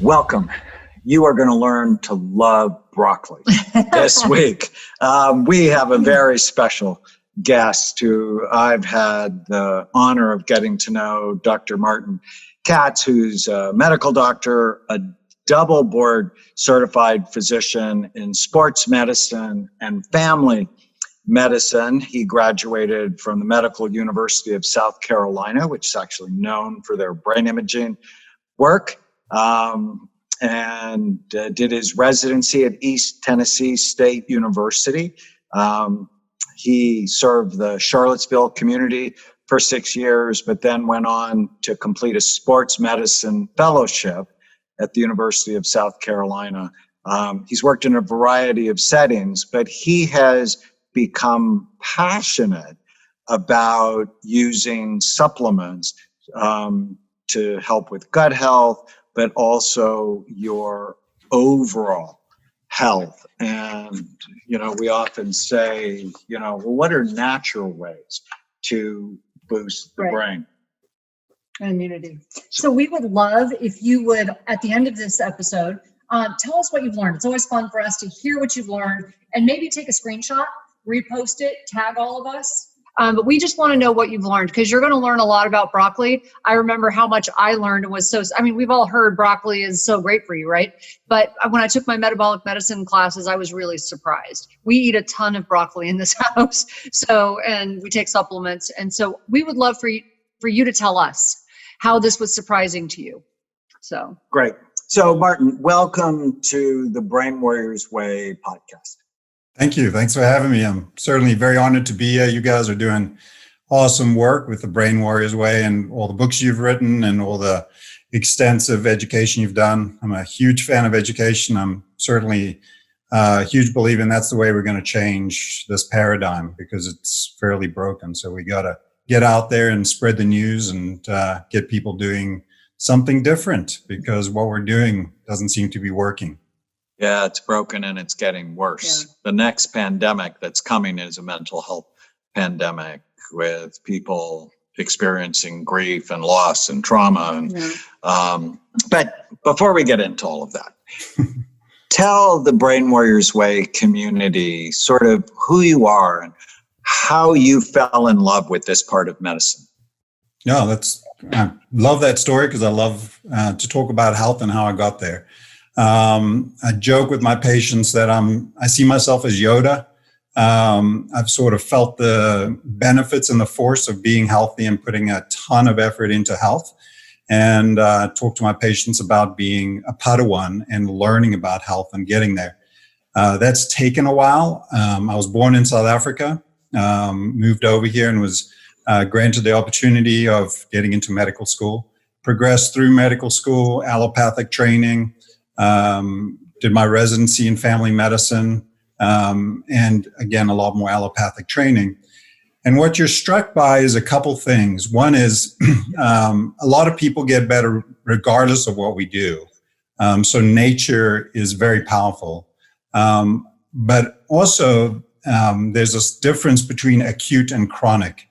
Welcome. You are going to learn to love broccoli this week. We have a very special guest who I've had the honor of getting to know, Dr. Martin Katz, who's a medical doctor, a double board certified physician in sports medicine and family medicine. He graduated from the Medical University of South Carolina, which is actually known for their brain imaging work. And did his residency at East Tennessee State University. He served the Charlottesville community for 6 years, but then went on to complete a sports medicine fellowship at the University of South Carolina. He's worked in a variety of settings, but he has become passionate about using supplements to help with gut health, but also your overall health. And, we often say, well, what are natural ways to boost the brain? Immunity. So we would love if you would, at the end of this episode, tell us what you've learned. It's always fun for us to hear what you've learned and maybe take a screenshot, repost it, tag all of us. But we just want to know what you've learned, because you're going to learn a lot about broccoli. I remember how much I learned was we've all heard broccoli is so great for you, right? But when I took my metabolic medicine classes, I was really surprised. We eat a ton of broccoli in this house. And we take supplements. And so we would love for you to tell us how this was surprising to you. So great. So Martin, welcome to the Brain Warriors Way podcast. Thank you. Thanks for having me. I'm certainly very honored to be here. You guys are doing awesome work with the Brain Warriors Way and all the books you've written and all the extensive education you've done. I'm a huge fan of education. I'm certainly a huge believer, and that's the way we're going to change this paradigm, because it's fairly broken. So we got to get out there and spread the news and get people doing something different, because what we're doing doesn't seem to be working. Yeah, it's broken and it's getting worse. Yeah. The next pandemic that's coming is a mental health pandemic, with people experiencing grief and loss and trauma. But before we get into all of that, tell the Brain Warriors Way community sort of who you are and how you fell in love with this part of medicine. No, I love that story, because I love to talk about health and how I got there. I joke with my patients that I see myself as Yoda. I've sort of felt the benefits and the force of being healthy and putting a ton of effort into health, and talk to my patients about being a Padawan and learning about health and getting there. That's taken a while. I was born in South Africa, moved over here and was granted the opportunity of getting into medical school, progressed through medical school, allopathic training, did my residency in family medicine, and again, a lot more allopathic training. And what you're struck by is a couple things. One is a lot of people get better regardless of what we do. So nature is very powerful. But also, there's this difference between acute and chronic,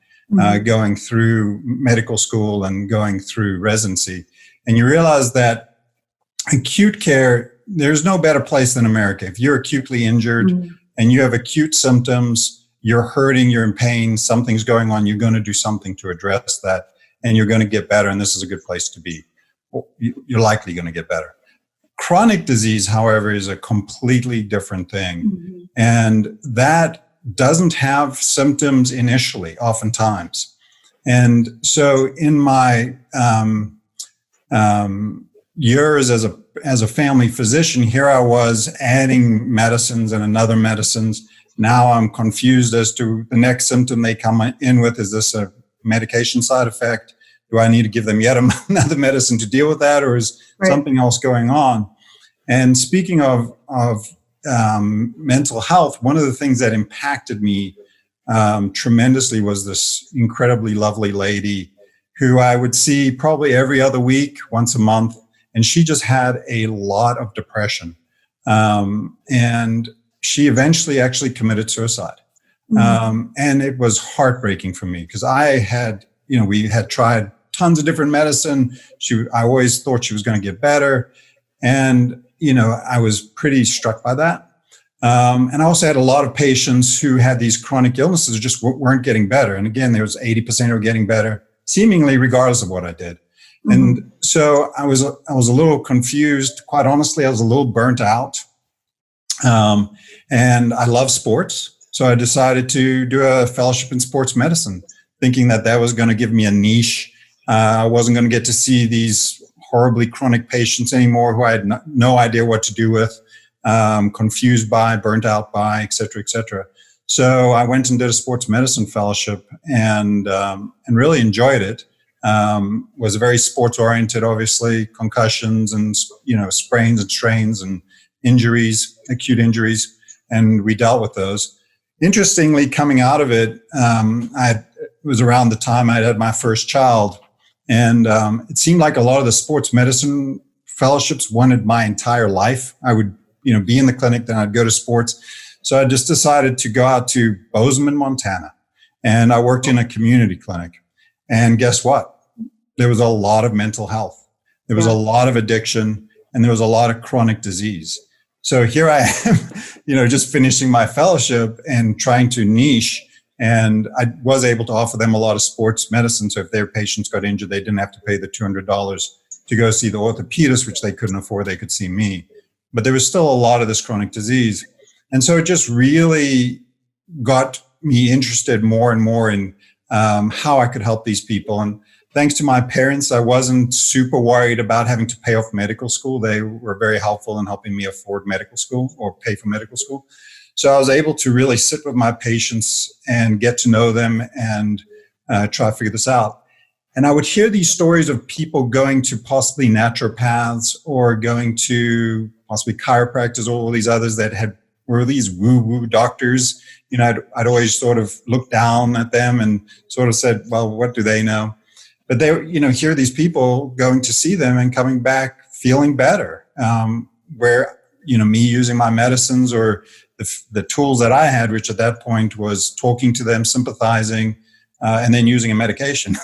going through medical school and going through residency. And you realize that acute care, there's no better place than America. If you're acutely injured and you have acute symptoms, you're hurting, you're in pain, something's going on, you're going to do something to address that, and you're going to get better, and this is a good place to be. You're likely going to get better. Chronic disease, however, is a completely different thing. And that doesn't have symptoms initially, oftentimes. And so in my years as a family physician, here I was adding medicines and another medicines. Now I'm confused as to the next symptom they come in with. Is this a medication side effect? Do I need to give them yet another medicine to deal with that, or is something else going on? And speaking of mental health, one of the things that impacted me tremendously was this incredibly lovely lady who I would see probably every other week, once a month. And she just had a lot of depression. And she eventually actually committed suicide. And it was heartbreaking for me, because I had, we had tried tons of different medicine. I always thought she was going to get better. And, I was pretty struck by that. And I also had a lot of patients who had these chronic illnesses that just weren't getting better. And again, there was 80% were getting better, seemingly regardless of what I did. Mm-hmm. And so I was a little confused. Quite honestly, I was a little burnt out. And I love sports. So I decided to do a fellowship in sports medicine, thinking that was going to give me a niche. I wasn't going to get to see these horribly chronic patients anymore who I had no idea what to do with, confused by, burnt out by, et cetera, et cetera. So I went and did a sports medicine fellowship and really enjoyed it. Was very sports oriented, obviously, concussions and, sprains and strains and injuries, acute injuries, and we dealt with those. Interestingly, coming out of it, it was around the time I had my first child, and it seemed like a lot of the sports medicine fellowships wanted my entire life. I would, be in the clinic, then I'd go to sports. So I just decided to go out to Bozeman, Montana, and I worked in a community clinic. And guess what? There was a lot of mental health. There was a lot of addiction, and there was a lot of chronic disease. So here I am, just finishing my fellowship and trying to niche. And I was able to offer them a lot of sports medicine. So if their patients got injured, they didn't have to pay the $200 to go see the orthopedist, which they couldn't afford. They could see me. But there was still a lot of this chronic disease. And so it just really got me interested more and more in how I could help these people. And thanks to my parents, I wasn't super worried about having to pay off medical school. They were very helpful in helping me afford medical school or pay for medical school. So I was able to really sit with my patients and get to know them and try to figure this out. And I would hear these stories of people going to possibly naturopaths or going to possibly chiropractors or all these others that were these woo-woo doctors. I'd always sort of looked down at them and sort of said, well, what do they know? But they, hear these people going to see them and coming back feeling better, where, me using my medicines or the tools that I had, which at that point was talking to them, sympathizing, and then using a medication,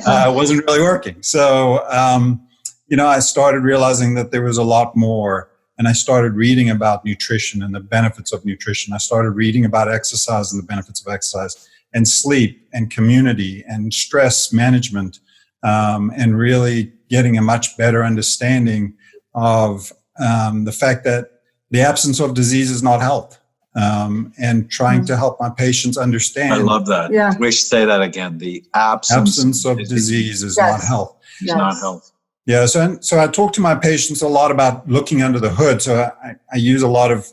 wasn't really working. So, I started realizing that there was a lot more, and I started reading about nutrition and the benefits of nutrition. I started reading about exercise and the benefits of exercise, and sleep and community and stress management, and really getting a much better understanding of the fact that the absence of disease is not health, and trying to help my patients understand. I love that. Yeah. We should say that again. The absence of disease is not health. Is not health. Yeah. So I talk to my patients a lot about looking under the hood. So I use a lot of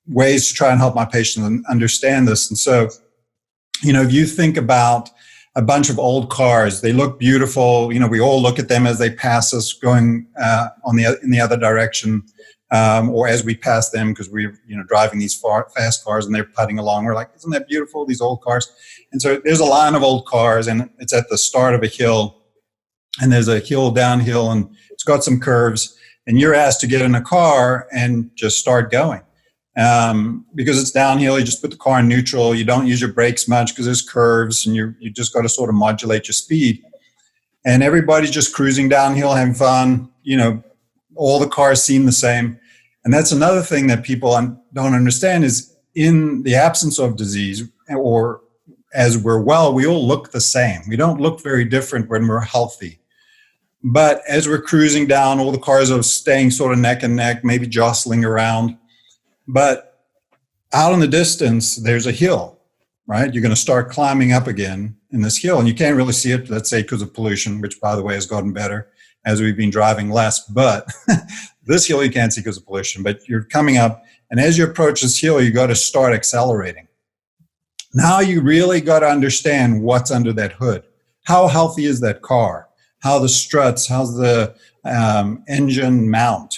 ways to try and help my patients understand this. And so, if you think about a bunch of old cars, they look beautiful. We all look at them as they pass us going in the other direction, or as we pass them because we're driving these fast cars and they're putting along. We're like, isn't that beautiful? These old cars. And so there's a line of old cars, and it's at the start of a hill, and there's a hill downhill, and it's got some curves, and you're asked to get in a car and just start going. Because it's downhill, you just put the car in neutral. You don't use your brakes much because there's curves, and you just got to sort of modulate your speed. And everybody's just cruising downhill, having fun. All the cars seem the same. And that's another thing that people don't understand is in the absence of disease, or as we're well, we all look the same. We don't look very different when we're healthy. But as we're cruising down, all the cars are staying sort of neck and neck, maybe jostling around. But out in the distance, there's a hill, right? You're going to start climbing up again in this hill, and you can't really see it, let's say, because of pollution, which, by the way, has gotten better as we've been driving less. But this hill you can't see because of pollution, but you're coming up, and as you approach this hill, you got to start accelerating. Now you really got to understand what's under that hood. How healthy is that car? How the struts? How's the engine mount?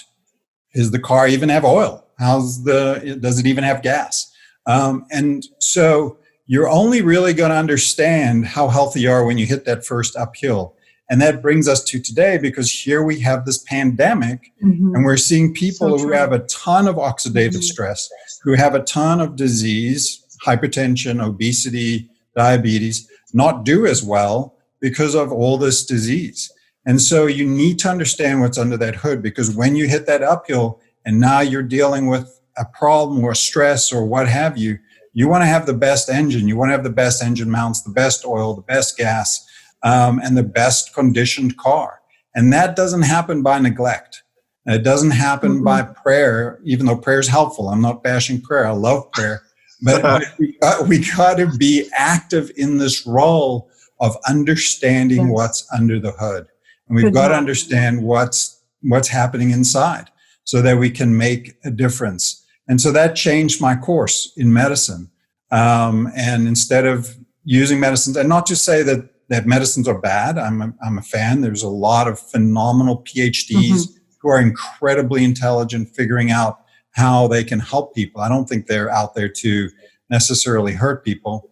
Is the car even have oil? Does it even have gas? And so you're only really going to understand how healthy you are when you hit that first uphill. And that brings us to today, because here we have this pandemic, and we're seeing people who have a ton of oxidative stress, who have a ton of disease, hypertension, obesity, diabetes, not do as well because of all this disease. And so you need to understand what's under that hood, because when you hit that uphill and now you're dealing with a problem or stress or what have you, you want to have the best engine. You want to have the best engine mounts, the best oil, the best gas, and the best conditioned car. And that doesn't happen by neglect. It doesn't happen by prayer, even though prayer is helpful. I'm not bashing prayer. I love prayer. But we got to be active in this role of understanding what's under the hood. And we've got to understand what's happening inside so that we can make a difference. And so that changed my course in medicine. And instead of using medicines, and not to say that medicines are bad, I'm a fan. There's a lot of phenomenal PhDs who are incredibly intelligent, figuring out how they can help people. I don't think they're out there to necessarily hurt people.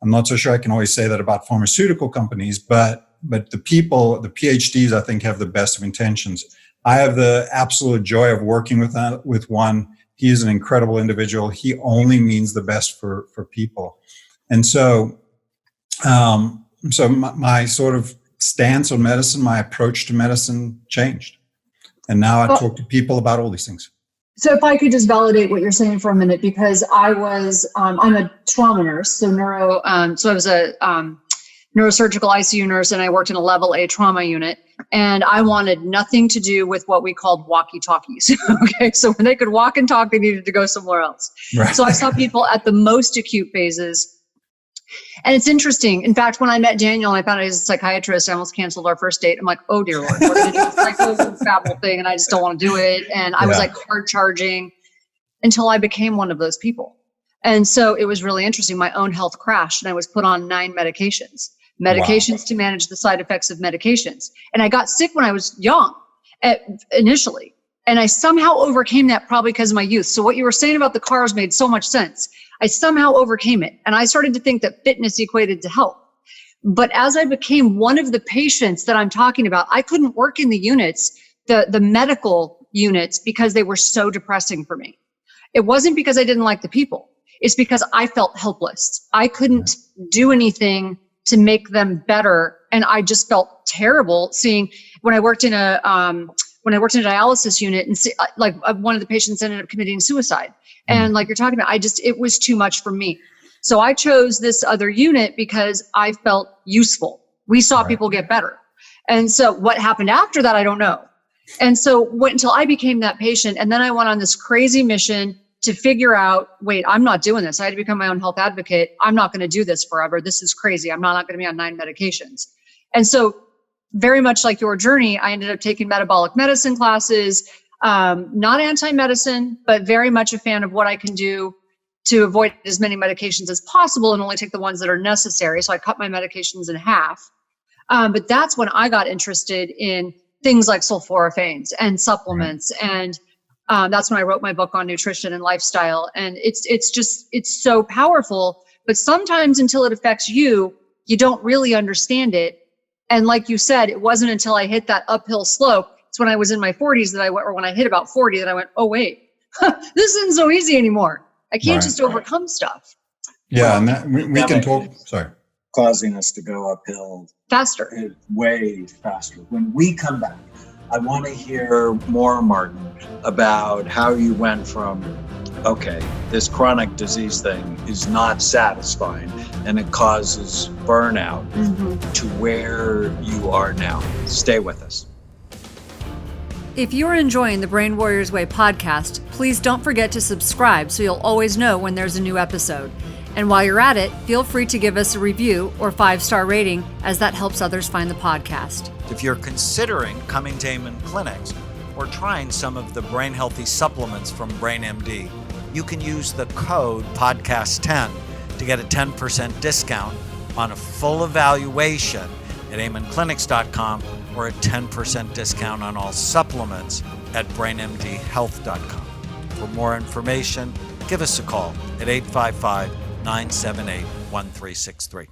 I'm not so sure I can always say that about pharmaceutical companies, but the people, the PhDs, I think have the best of intentions. I have the absolute joy of working with one. He is an incredible individual. He only means the best for people. And so, my sort of stance on medicine, my approach to medicine changed. And now I talk to people about all these things. So if I could just validate what you're saying for a minute, because I'm a trauma nurse, so so I was a neurosurgical ICU nurse, and I worked in a level A trauma unit, and I wanted nothing to do with what we called walkie-talkies. Okay, so when they could walk and talk, they needed to go somewhere else. Right. So I saw people at the most acute phases. And it's interesting. In fact, when I met Daniel and I found out he was a psychiatrist, I almost canceled our first date. I'm like, oh dear Lord, we're going to do this psychobabble thing, and I just don't want to do it. And I was like hard charging until I became one of those people. And so it was really interesting. My own health crashed, and I was put on 9 medications to manage the side effects of medications. And I got sick when I was young initially. And I somehow overcame that, probably because of my youth. So what you were saying about the cars made so much sense. I somehow overcame it. And I started to think that fitness equated to health. But as I became one of the patients that I'm talking about, I couldn't work in the units, the medical units, because they were so depressing for me. It wasn't because I didn't like the people. It's because I felt helpless. I couldn't do anything to make them better. And I just felt terrible seeing when I worked in a dialysis unit and one of the patients ended up committing suicide. And like you're talking about, it was too much for me. So I chose this other unit because I felt useful. We saw people get better. And so what happened after that, I don't know. And so until I became that patient, and then I went on this crazy mission to figure out, wait, I'm not doing this. I had to become my own health advocate. I'm not going to do this forever. This is crazy. I'm not going to be on 9 medications. And so very much like your journey, I ended up taking metabolic medicine classes, not anti-medicine, but very much a fan of what I can do to avoid as many medications as possible and only take the ones that are necessary. So I cut my medications in half. But that's when I got interested in things like sulforaphanes and supplements. And that's when I wrote my book on nutrition and lifestyle. And it's so powerful, but sometimes until it affects you, you don't really understand it. And like you said, it wasn't until I hit that uphill slope. It's when I was in my 40s or when I hit about 40 that I went, oh, wait, this isn't so easy anymore. I can't just overcome stuff. Yeah. And we can talk. Sorry. Causing us to go uphill faster, way faster. When we come back, I want to hear more, Martin, about how you went from, okay, this chronic disease thing is not satisfying and it causes burnout, to where you are now. Stay with us. If you're enjoying the Brain Warriors Way podcast, please don't forget to subscribe so you'll always know when there's a new episode. And while you're at it, feel free to give us a review or 5-star rating, as that helps others find the podcast. If you're considering coming to Amen Clinics or trying some of the brain healthy supplements from BrainMD, you can use the code podcast10 to get a 10% discount on a full evaluation at amenclinics.com or a 10% discount on all supplements at brainmdhealth.com. For more information, give us a call at 855-978-1363.